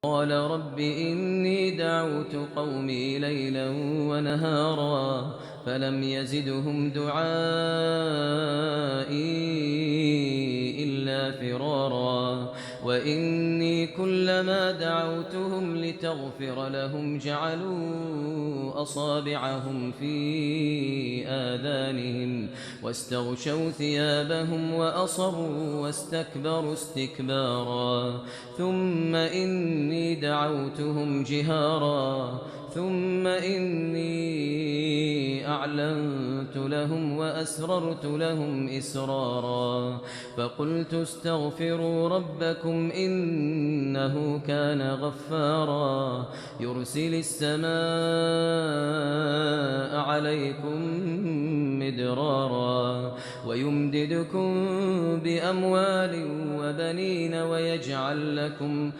قال رب إني دعوت قومي ليلا ونهارا فلم يزدهم دعائي إلا فرارا وإني كلما دعوتهم لتغفر لهم جعلوا أصابعهم في آذانهم واستغشوا ثيابهم وأصروا واستكبروا استكبارا ثم إني دعوتهم جهارا ثم إني أعلنت لهم وأسررت لهم إسرارا فقلت استغفروا ربكم إنه كان غفارا يرسل السماء عليكم مدرارا ويمددكم بأموال وبنين ويجعل لكم